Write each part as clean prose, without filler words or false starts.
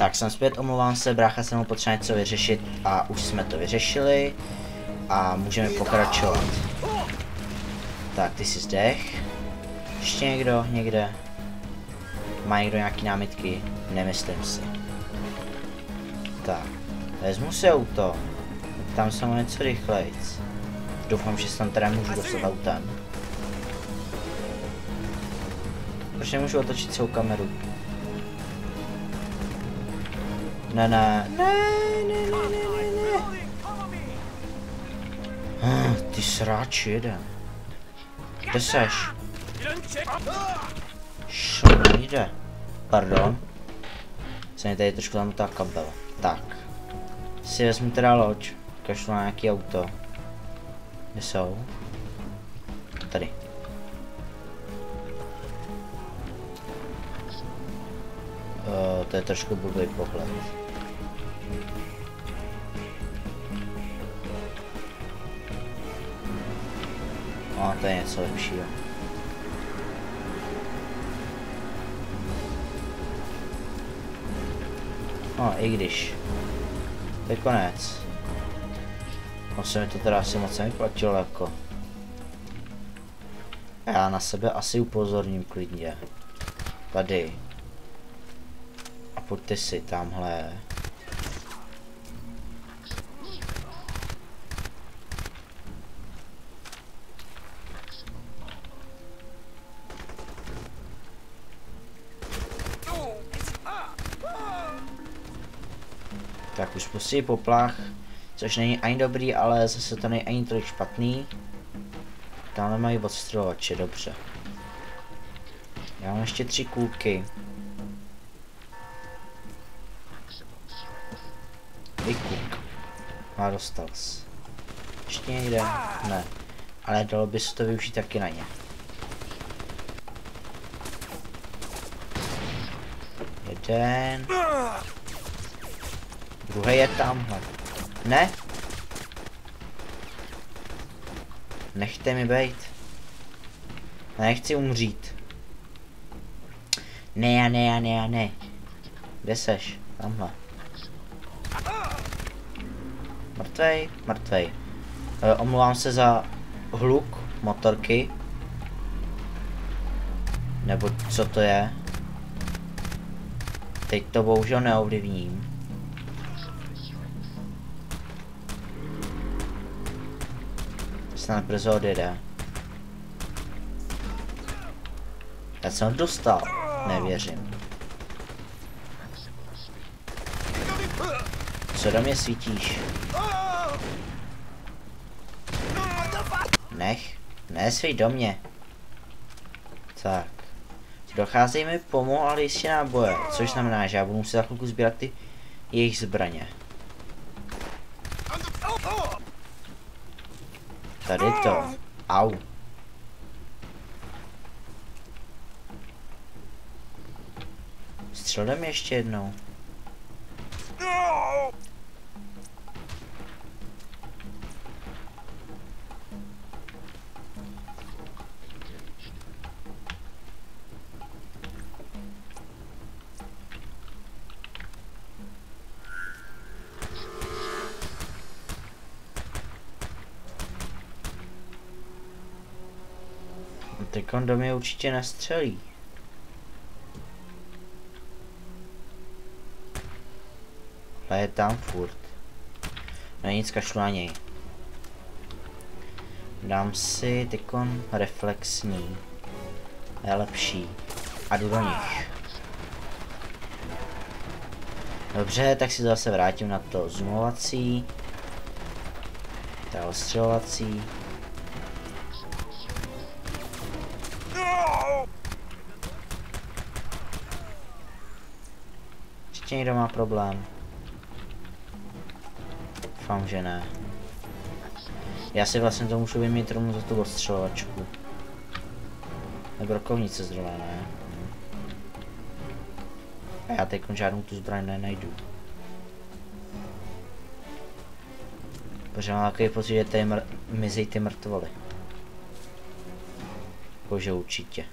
Tak jsem zpět, omlouvám se, brácha se mu potřeba něco vyřešit a už jsme to vyřešili. A můžeme pokračovat. Tak, ty jsi zdech. Ještě někdo, někde? Má někdo nějaký námitky? Nemyslím si. Tak, vezmu si auto. Tam jsem o něco rychlejc. Doufám, že se tam teda můžu dostat autem. Proč nemůžu otočit celou kameru? Ne. Ty sráč jeden. Kde seš? Šo, nejde. Pardon. Se mi tady trošku tam ta kabel. Tak. Si vezmu teda loď. Kašlu na nějaký auto. Kde jsou? Tady. To je trošku blbý pohled. No, to je něco lepšího. No, i když. To je konec. No se mi to teda asi moc nevyplatilo jako. Já na sebe asi upozorním klidně. Tady. A pojďte si tamhle. Tak už pustí poplach, což není ani dobrý, ale zase to není ani tolik špatný. Tamhle mají odstřelovače, dobře. Já mám ještě 3 kůlky. Vykuk. A dostal jsi. Ještě někde? Ne. Ale dalo by se to využít taky na ně. Jeden. Druhý je tamhle. Ne? Nechte mi bejt. Nechci umřít. Ne. Kde seš? Tamhle. Mrtvej. Omlouvám se za hluk motorky. Nebo co to je? Teď to bohužel neovlivním. Snad brzo odjede. Já jsem ho dostal. Nevěřím. Co do mě svítíš? Nesvít do mě. Tak. Docházejí mi pomalu jistě náboje, což znamená, že já budu muset za chvilku sbírat ty jejich zbraně. Tady to. Au. Střelem ještě jednou. Teď on do mě určitě nestřelí. Ale je tam furt. No nic, kašlu na něj. Dám si tykon reflexní. Je lepší. A jdu do nich. Dobře, tak si zase vrátím na to zoomovací. To střelovací. Ještě někdo má problém? Doufám, že ne. Já si vlastně to můžu vyměnit rovnou za tu odstřelovačku. Nebo rokovnice zrovna, ne? A já teď žádnou tu zbraň nenajdu. Protože mám takový pocit, že tady mizí ty mrtvoly. Jakože určitě.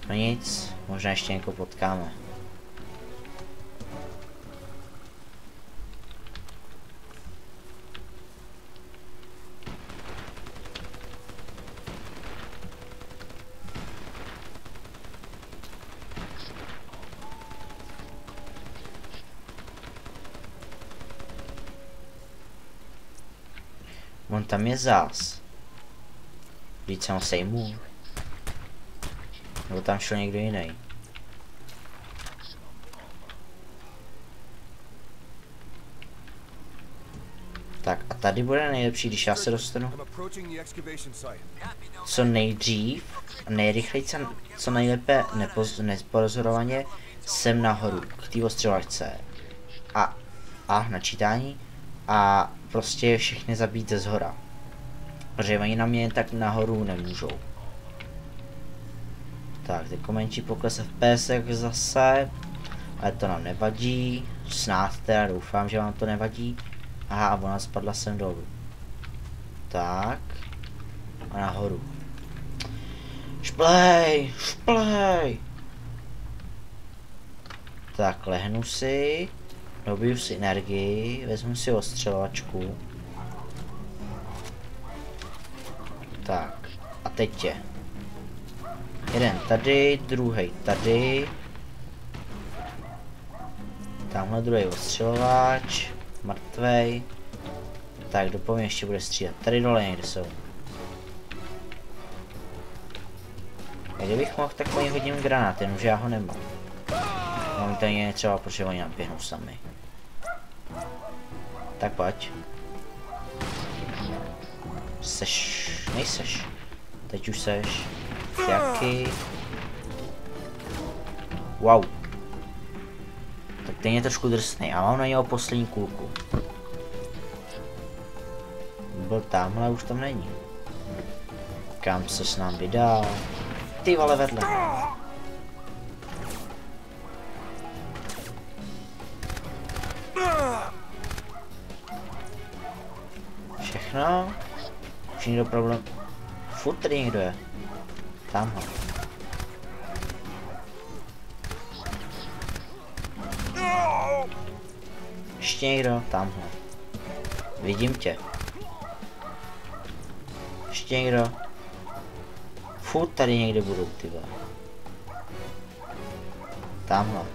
No nic, možná ještě někoho potkáme. On tam je zás. Vždyť jsem ho sejmul. Nebo tam šel někdo jiný. Tak a tady bude nejlepší, když já se dostanu co nejdřív a nejrychleji, co nejlépe nepozorovaně sem nahoru k té ostřelovačce a načítání a prostě všechny zabít ze zhora. Protože oni na mě jen tak nahoru nemůžou. Tak, teď menší pokles FPS zase, ale to nám nevadí, snad teda doufám, že vám to nevadí. Aha, a ona spadla sem dolů. Tak. A nahoru. Šplej! Šplej! Tak, lehnu si. Dobiju si energii. Vezmu si ostřelovačku. Tak. A teď je. Jeden tady, druhý tady. Tamhle druhý ostřelovač. Mrtvej. Tak, kdo po mě ještě bude střílet? Tady dole někde jsou. A kdybych mohl, tak po ní hodím granát, jenomže já ho nemám. Momentálně je třeba, protože oni naběhnou sami. Tak pojď. Seš, nejseš. Teď už seš. Jaký? Wow. Tak ten je trošku drsný a mám na něho poslední kulku. Byl tamhle, už tam není. Kam se s nám vydal? Ty vole vedle. Všechno? Už někdo problém? Furt tady někdo je. Tamhle. Ještě někdo? Tamhle. Vidím tě. Ještě někdo? Furt tady někde budou, ty vole. Tamhle.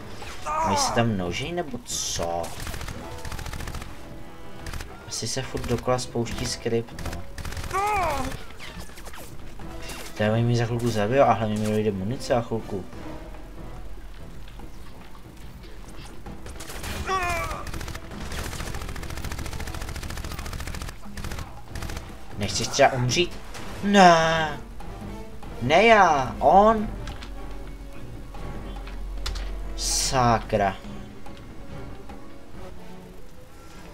Oni se tam množí nebo co? Asi se furt dokola spouští skript, no. Tady oni mi za chvilku zabijou a hlavně mi dojde munice a chvilku. Nechceš třeba umřít? Ne. Ne já, on. Sakra.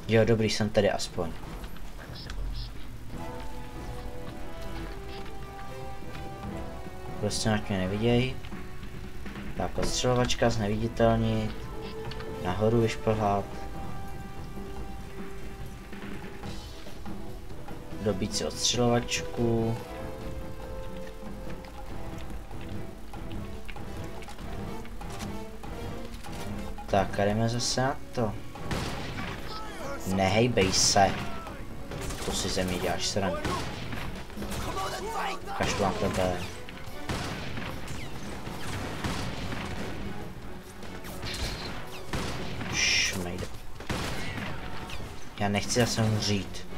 Jo, dobrý, jsem tady aspoň. Prostě na mě neviděj. Tak, odstřelovačka zneviditelnit. Nahoru vyšplhat. Dobít si odstřelovačku. Tak, a jdeme zase na to. Nehejbej se. To si ze mě děláš srandu. Kašlu na tebe. Šmejde. Já nechci zase umřít.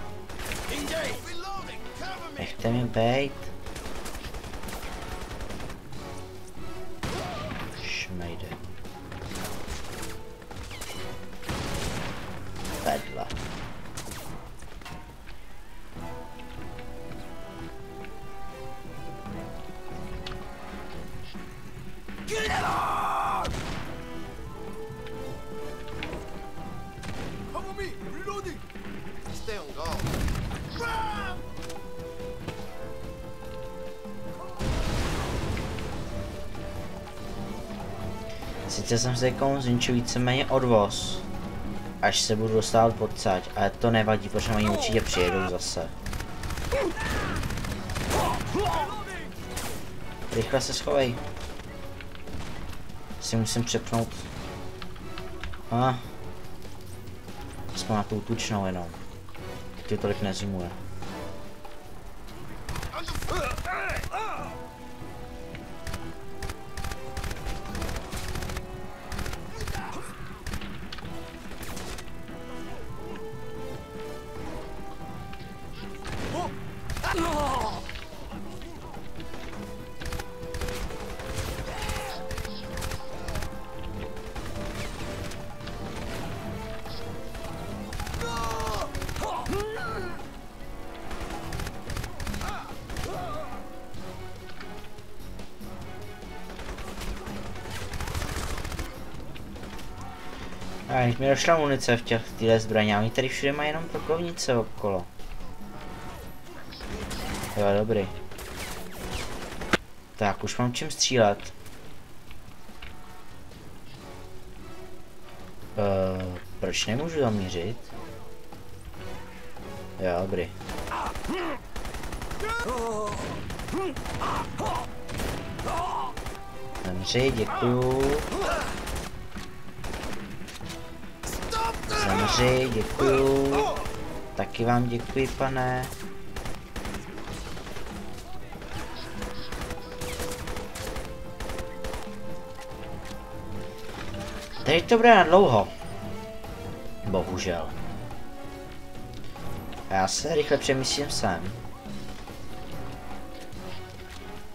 Nechte mi bejt. Šmejde. Vedle. Sice jsem se komu zničil víceméně odvoz, až se budu dostávat podcať, ale to nevadí, protože oni určitě přijedou zase. Rychle se schovej. Si musím přepnout. Aspoň na tu tučnou jenom. Ty tolik nezimuje. A když mi došla munice v téhle zbraně, a oni tady všude mají jenom brokovnice okolo. Jo, dobrý. Tak, už mám čím střílet. Proč nemůžu zamířit? Jo, dobrý. Zamři, děkuju. Zamři, děkuju. Taky vám děkuji, pane. Teď to bude na dlouho. Bohužel. A já se rychle přemýšlím sem.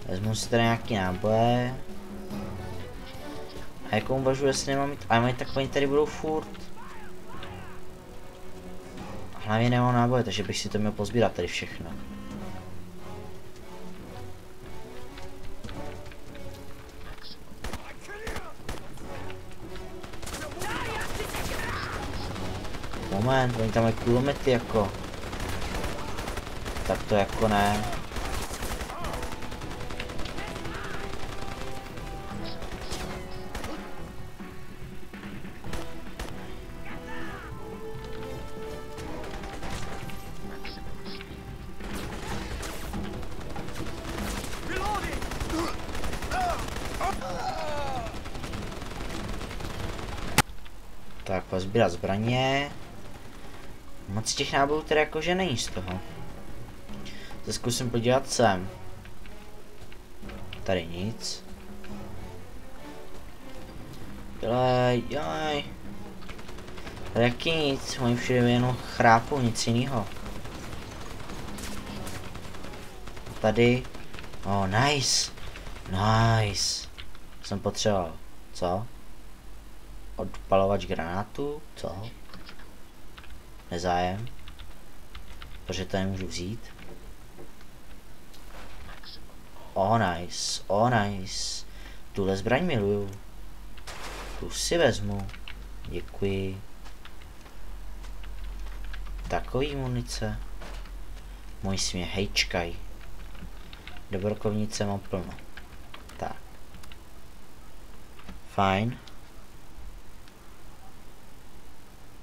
Vezmu si tady nějaký náboje. A jakou uvažuji, jestli nemám mít, ale tak oni tady budou furt. Hlavně nemám náboje, takže bych si to měl pozbírat tady všechno. Moment, oni tam mají kulomety jako. Tak to jako ne. Tak, pozbírat zbraně. Moc těch nábojů teda jakože není z toho. To zkusím podívat sem. Tady nic. Dělej. Tady jaký nic, oni všude jenom chrápou, nic jiného. Tady. Oh, nice. Nice. Jsem potřeboval. Co? Odpalovač granátu? Co? Nezájem. Protože to nemůžu vzít. Oh nice, oh nice. Tuhle zbraň miluju. Tu si vezmu. Děkuji. Takový munice. Můj si mě hejčkaj. Do brokovnice mám plno. Tak. Fajn.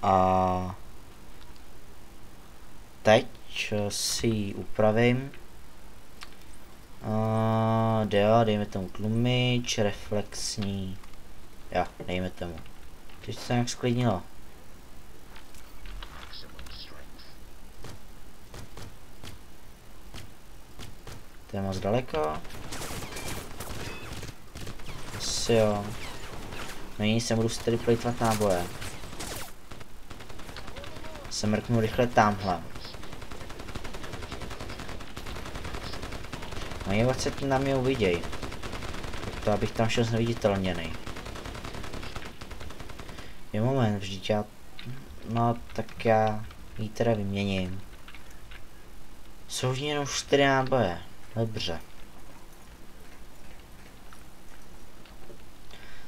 A teď si ji upravím. Dejme tomu tlumič, reflexní. Jo, dejme tomu. Teď se nějak sklidnilo. To je moc daleko. Asi jo. No jiný se budu si tady plejtvat náboje. Se mrknu rychle tamhle. No je se na mě uviděj. To abych tam šel neviditelněný. Je moment, vždyť já... No tak já ji teda vyměním. Jsou v ní jenom 4 náboje. Dobře.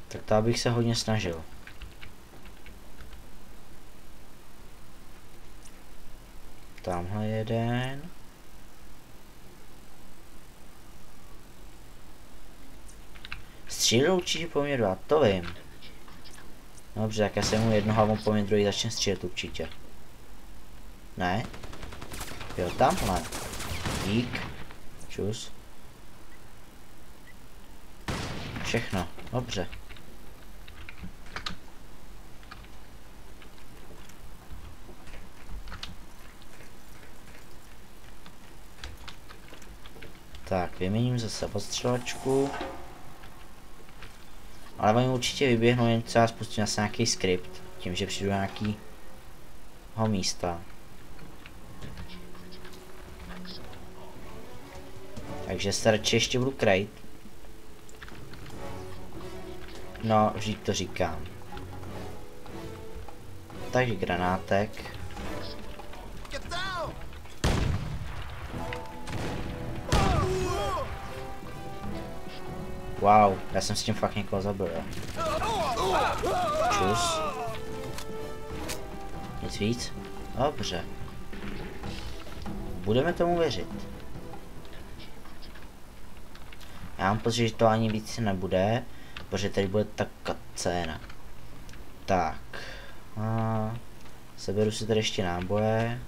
Tak to abych se hodně snažil. Tamhle jeden. Střílel určitě po mě 2, to vím. Dobře, tak já se mu jedno hlavou po mě druhý začne střílet určitě. Ne? Jo, tamhle. Dík. Čus. Všechno, dobře. Tak, vyměním zase odstřelačku. Ale oni určitě vyběhnou, jen třeba spustím asi nějaký skript. Tím, že přijdu do nějakého místa. Takže se radši ještě budu krejt. No, vždyť to říkám. Takže granátek. Wow, já jsem s tím fakt někoho zabil, jo. Čus. nic víc? Dobře. Budeme tomu věřit. Já mám pocit, že to ani víc nebude, protože tady bude ta cutscéna. Tak. Seberu si tady ještě náboje.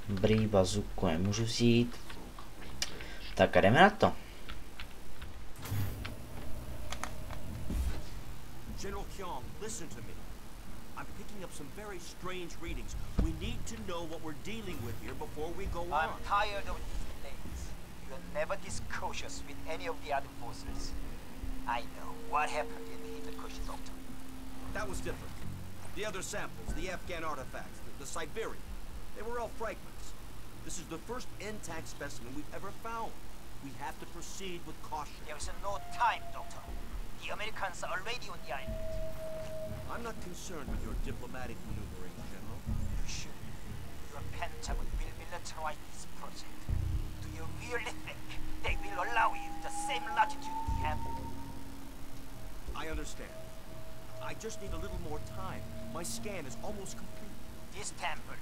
Dobrý, bazuku nemůžu vzít. Tak a jdeme na to. General Kyong, listen to me. I'm picking up some very strange readings. We need to know what we're dealing with here before we go on. I'm tired of these days. You're never discautious with any of the other forces. I know what happened in Hindukush, Doctor. That was different. The other samples, the Afghan artifacts, the Siberian, they were all fragments. This is the first intact specimen we've ever found. We have to proceed with caution. There is no time, Doctor. The Americans are already on the island. I'm not concerned with your diplomatic maneuvering, General. You should. Your Pentagon will militarize this project. Do you really think they will allow you the same latitude we have? I understand. I just need a little more time. My scan is almost complete. This temple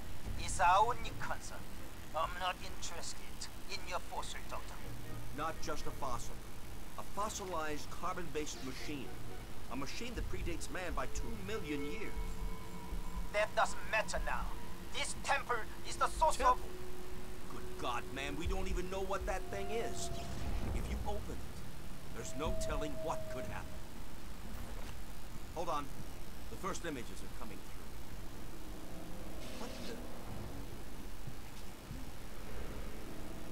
is our only concern. I'm not interested in your fossil, Doctor. Not just a fossil. A fossilized carbon-based machine. A machine that predates man by 2 million years. That doesn't matter now. This temple is the source of... Good God, man, we don't even know what that thing is. If you open it, there's no telling what could happen. Hold on. The first images are coming through. What the...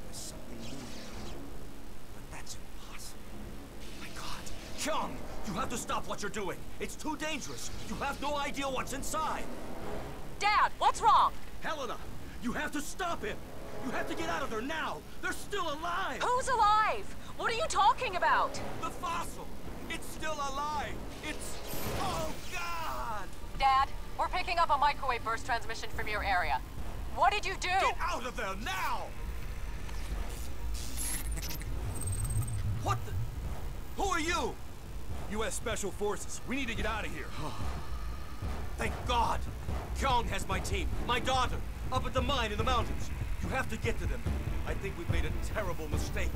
There's something moving. But that's impossible. My God. Kyung! You have to stop what you're doing. It's too dangerous. You have no idea what's inside. Dad, what's wrong? Helena, you have to stop him. You have to get out of there now. They're still alive. Who's alive? What are you talking about? The fossil. It's still alive. It's... Oh, God! Dad, we're picking up a microwave burst transmission from your area. What did you do? Get out of there now! What the... Who are you? U.S. Special Forces. We need to get out of here. Thank God! Kyung has my team, my daughter, up at the mine in the mountains. You have to get to them. I think we've made a terrible mistake.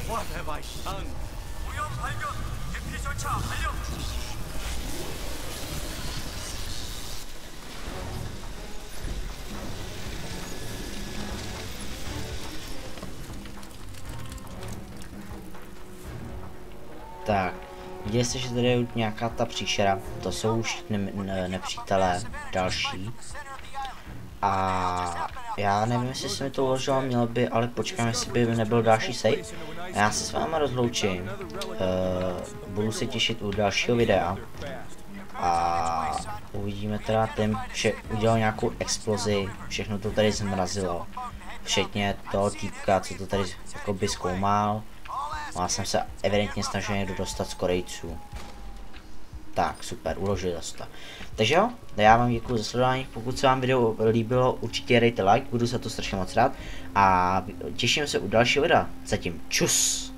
What have I done? Tak, viděli jste, že tady je nějaká ta příšera, to jsou už nepřítelé další. A já nevím, jestli se mi to uložilo, mělo by, ale počkám, jestli by nebyl další save. Já se s váma rozloučím, budu se těšit u dalšího videa. A uvidíme teda tím, že udělal nějakou explozi, všechno to tady zmrazilo. Včetně toho týpka, co to tady jakoby zkoumal. Já jsem se evidentně snažil někdo dostat z Korejců. Tak, super, uložili se to. Takže jo, já vám děkuji za sledování, pokud se vám video líbilo, určitě dejte like, budu za to strašně moc rád. A těším se u dalšího videa. Zatím čus!